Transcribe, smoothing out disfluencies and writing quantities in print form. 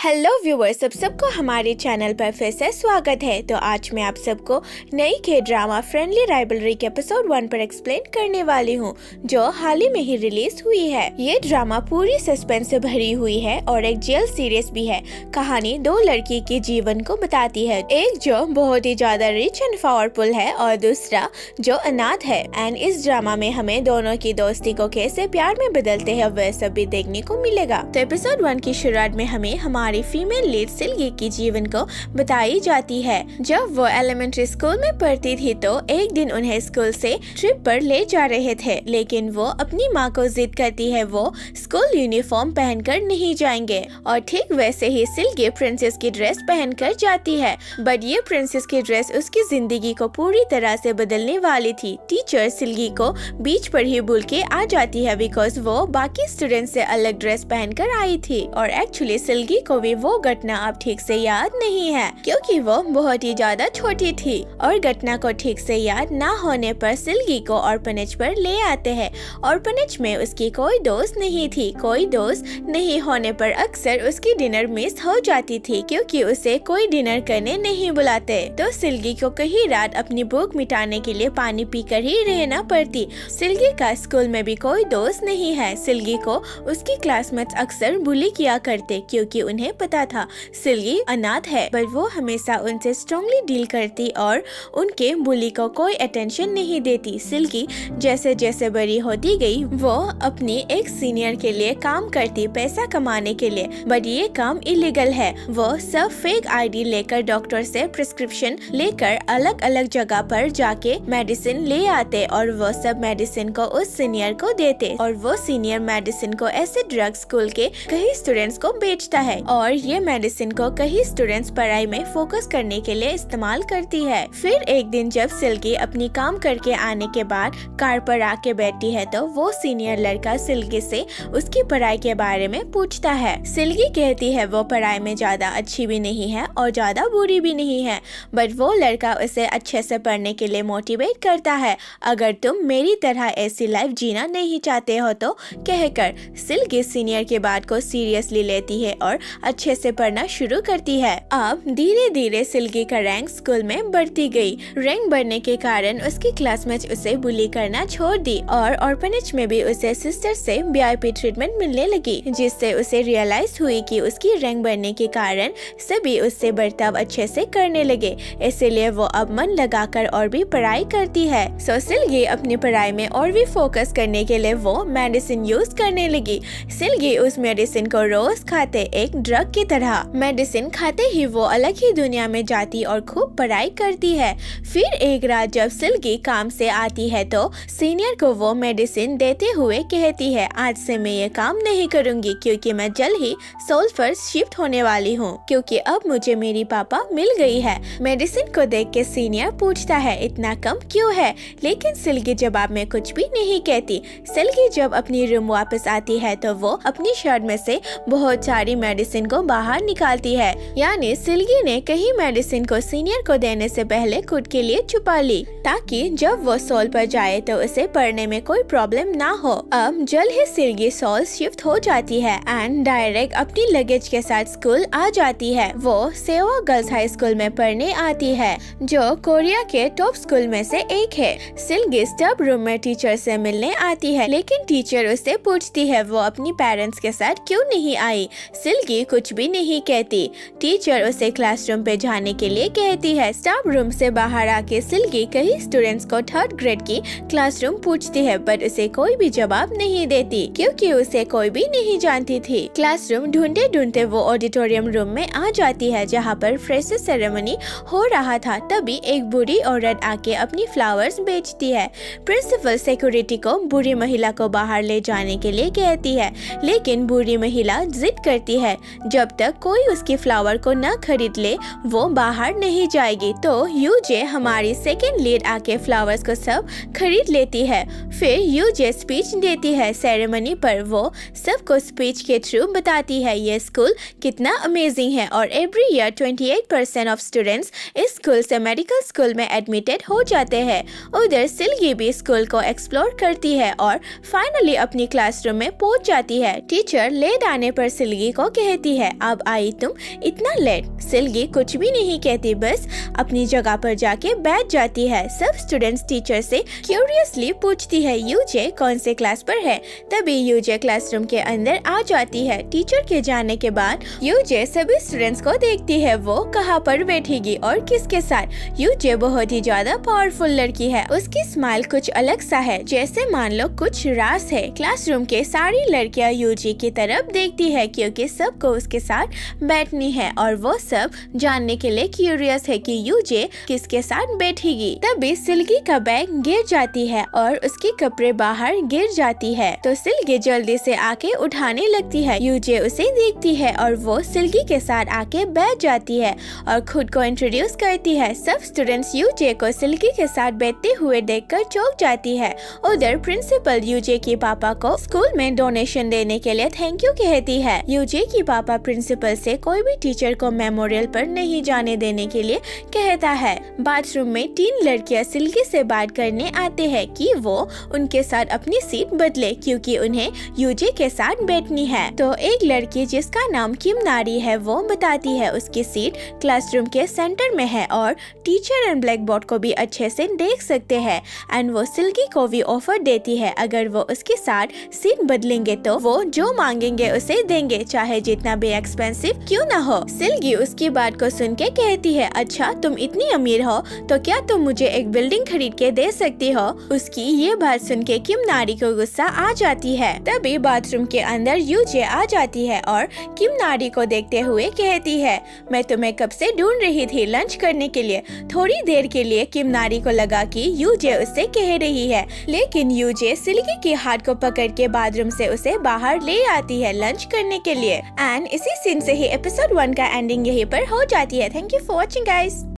Hello viewers, सबको हमारे channel पर फिर से स्वागत है। तो आज मैं आप सबको नई के ड्रामा फ्रेंडली राइवलरी के एपिसोड 1 पर एक्सप्लेन करने वाली हूँ, जो हाल ही में ही रिलीज हुई है। ये ड्रामा पूरी सस्पेंस से भरी हुई है और एक जेल सीरीज भी है। कहानी दो लड़की के जीवन को बताती है, एक जो बहुत ही ज्यादा रिच एंड पावरफुल है और दूसरा जो अनाथ है। एंड इस ड्रामा में हमें दोनों की दोस्ती को कैसे प्यार में बदलते हैं वह सब भी देखने को मिलेगा। तो एपिसोड 1 की शुरुआत में हमें हमारी फीमेल लीड सिल्गी की जीवन को बताई जाती है। जब वो एलिमेंट्री स्कूल में पढ़ती थी तो एक दिन उन्हें स्कूल से ट्रिप पर ले जा रहे थे, लेकिन वो अपनी माँ को जिद करती है वो स्कूल यूनिफॉर्म पहनकर नहीं जाएंगे। और ठीक वैसे ही सिल्गी प्रिंसेस की ड्रेस पहनकर जाती है, बट ये प्रिंसेस की ड्रेस उसकी जिंदगी को पूरी तरह से बदलने वाली थी। टीचर सिल्गी को बीच पर ही भूल के आ जाती है बिकॉज वो बाकी स्टूडेंट से अलग ड्रेस पहनकर आई थी। और एक्चुअली सिल्गी को भी वो घटना अब ठीक से याद नहीं है, क्योंकि वो बहुत ही ज्यादा छोटी थी। और घटना को ठीक से याद ना होने पर सिल्गी को ऑर्फनेज पर ले आते हैं। ऑर्फनेज में उसकी कोई दोस्त नहीं थी। कोई दोस्त नहीं होने पर अक्सर उसकी डिनर मिस हो जाती थी, क्योंकि उसे कोई डिनर करने नहीं बुलाते। तो सिल्गी को कई रात अपनी भूख मिटाने के लिए पानी पीकर ही रहना पड़ती। सिल्गी का स्कूल में भी कोई दोस्त नहीं है। सिल्गी को उसकी क्लासमेट्स अक्सर बुली किया करते, क्योंकि उन्हें पता था सिल्गी अनाथ है, पर वो हमेशा उनसे स्ट्रांगली डील करती और उनके बुली को कोई अटेंशन नहीं देती। सिल्गी जैसे जैसे बड़ी होती गई वो अपनी एक सीनियर के लिए काम करती पैसा कमाने के लिए, बट ये काम इलीगल है। वो सब फेक आईडी लेकर डॉक्टर से प्रिस्क्रिप्शन लेकर अलग अलग जगह पर जाके मेडिसिन ले आते और वो सब मेडिसिन को उस सीनियर को देते और वो सीनियर मेडिसिन को ऐसे ड्रग स्कूल के कई स्टूडेंट्स को बेचता है और ये मेडिसिन को कई स्टूडेंट्स पढ़ाई में फोकस करने के लिए इस्तेमाल करती है। फिर एक दिन जब सिल्गी अपनी काम करके आने के बाद कार पर आके बैठती है तो वो सीनियर लड़का सिल्गी से उसकी पढ़ाई के बारे में पूछता है। सिल्गी कहती है वो पढ़ाई में ज्यादा अच्छी भी नहीं है और ज्यादा बुरी भी नहीं है, बट वो लड़का उसे अच्छे से पढ़ने के लिए मोटिवेट करता है। अगर तुम मेरी तरह ऐसी लाइफ जीना नहीं चाहते हो तो कहकर सिल्गी सीनियर के बात को सीरियसली लेती है और अच्छे से पढ़ना शुरू करती है। अब धीरे धीरे सिल्गी का रैंक स्कूल में बढ़ती गई। रैंक बढ़ने के कारण उसकी क्लासमेट्स उसे बुली करना छोड़ दी और ऑर्फनेज में भी उसे सिस्टर से वीआईपी ट्रीटमेंट मिलने लगी, जिससे उसे रियलाइज हुई कि उसकी रैंक बढ़ने के कारण सभी उससे बर्ताव अच्छे से करने लगे। इसीलिए वो अब मन लगाकर और भी पढ़ाई करती है। सो सिल्गी अपनी पढ़ाई में और भी फोकस करने के लिए वो मेडिसिन यूज करने लगी। सिल्गी उस मेडिसिन को रोज खाते, एक ड्रग की तरह। मेडिसिन खाते ही वो अलग ही दुनिया में जाती और खूब पढ़ाई करती है। फिर एक रात जब सिल्गी काम से आती है तो सीनियर को वो मेडिसिन देते हुए कहती है, आज से मैं ये काम नहीं करूंगी क्योंकि मैं जल्द ही सोल पर शिफ्ट होने वाली हूँ, क्योंकि अब मुझे मेरी पापा मिल गई है। मेडिसिन को देख के सीनियर पूछता है इतना कम क्यों है, लेकिन सिल्गी जवाब में कुछ भी नहीं कहती। सिल्गी जब अपनी रूम वापस आती है तो वो अपनी शर्ट में से बहुत सारी मेडिसिन को बाहर निकालती है, यानी सिल्गी ने कहीं मेडिसिन को सीनियर को देने से पहले खुद के लिए छुपा ली, ताकि जब वो सोल पर जाए तो उसे पढ़ने में कोई प्रॉब्लम ना हो। अब जल्द ही सिल्गी सोल शिफ्ट हो जाती है एंड डायरेक्ट अपनी लगेज के साथ स्कूल आ जाती है। वो सेवा गर्ल्स हाई स्कूल में पढ़ने आती है, जो कोरिया के टॉप स्कूल में से एक है। सिल्गी स्टाफ रूम में टीचर से मिलने आती है, लेकिन टीचर उससे पूछती है वो अपनी पेरेंट्स के साथ क्यों नहीं आई। सिल्गी कुछ भी नहीं कहती। टीचर उसे क्लासरूम पे जाने के लिए कहती है। स्टाफ रूम से बाहर आके सिल्गी कई स्टूडेंट्स को थर्ड ग्रेड की क्लासरूम पूछती है, पर उसे कोई भी जवाब नहीं देती, क्योंकि उसे कोई भी नहीं जानती थी। क्लासरूम ढूंढते ढूंढते वो ऑडिटोरियम रूम में आ जाती है, जहाँ पर फ्रेशर्स सेरेमनी हो रहा था। तभी एक बूढ़ी औरत आके अपनी फ्लावर्स बेचती है। प्रिंसिपल सिक्योरिटी को बूढ़ी महिला को बाहर ले जाने के लिए कहती है, लेकिन बूढ़ी महिला जिद करती है जब तक कोई उसकी फ्लावर को न खरीद ले वो बाहर नहीं जाएगी। तो यूजे हमारी सेकेंड लीड आके फ्लावर्स को सब खरीद लेती है। फिर यूजे स्पीच देती है। सेरेमनी पर वो सबको स्पीच के थ्रू बताती है ये स्कूल कितना अमेजिंग है और एवरी ईयर 28% ऑफ स्टूडेंट्स इस स्कूल से मेडिकल स्कूल में एडमिटेड हो जाते हैं। उधर सिल्गी भी स्कूल को एक्सप्लोर करती है और फाइनली अपनी क्लासरूम में पहुंच जाती है। टीचर लेट आने पर सिल्गी को कहती कहती है, अब आई तुम इतना लेट। सिल्गी कुछ भी नहीं कहती, बस अपनी जगह पर जाके बैठ जाती है। सब स्टूडेंट्स टीचर से क्यूरियसली पूछती है यूजे कौन से क्लास पर है। तभी यूजे क्लासरूम के अंदर आ जाती है। टीचर के जाने के बाद यूजे सभी स्टूडेंट्स को देखती है, वो कहाँ पर बैठेगी और किसके साथ। यूजे बहुत ही ज्यादा पावरफुल लड़की है, उसकी स्माइल कुछ अलग सा है, जैसे मान लो कुछ राज है। क्लासरूम के सारी लड़कियां यूजे की तरफ देखती है क्योंकि सबको उसके साथ बैठनी है और वो सब जानने के लिए क्यूरियस है कि यूजे किसके साथ बैठेगी। तभी सिल्गी का बैग गिर जाती है और उसके कपड़े बाहर गिर जाती है, तो सिल्गी जल्दी से आके उठाने लगती है। यूजे उसे देखती है और वो सिल्गी के साथ आके बैठ जाती है और खुद को इंट्रोड्यूस करती है। सब स्टूडेंट्स यूजे को सिल्गी के साथ बैठते हुए देखकर चौंक जाती है। उधर प्रिंसिपल यूजे के पापा को स्कूल में डोनेशन देने के लिए थैंक यू कहती है। यूजे की पापा प्रिंसिपल से कोई भी टीचर को मेमोरियल पर नहीं जाने देने के लिए कहता है। बाथरूम में 3 लड़कियां सिल्गी से बात करने आते हैं कि वो उनके साथ अपनी सीट बदले क्योंकि उन्हें यूजे के साथ बैठनी है। तो एक लड़की जिसका नाम किम नारी है वो बताती है उसकी सीट क्लासरूम के सेंटर में है और टीचर एंड ब्लैक बोर्ड को भी अच्छे से देख सकते हैं। एंड वो सिल्गी को भी ऑफर देती है, अगर वो उसके साथ सीट बदलेंगे तो वो जो मांगेंगे उसे देंगे, चाहे जितना भी एक्सपेंसिव क्यों ना हो। सिल्गी उसकी बात को सुन के कहती है, अच्छा तुम इतनी अमीर हो तो क्या तुम मुझे एक बिल्डिंग खरीद के दे सकती हो। उसकी ये बात सुन के किम नारी को गुस्सा आ जाती है। तभी बाथरूम के अंदर यूजे आ जाती है और किम नारी को देखते हुए कहती है, मैं तुम्हें कब से ढूंढ रही थी लंच करने के लिए। थोड़ी देर के लिए किम नारी को लगा कि यूजे उससे कह रही है, लेकिन यूजे सिल्गी के हाथ को पकड़ के बाथरूम से उसे बाहर ले आती है लंच करने के लिए। एंड इसी सीन से ही एपिसोड 1 का एंडिंग यहीं पर हो जाती है। Thank you for watching guys.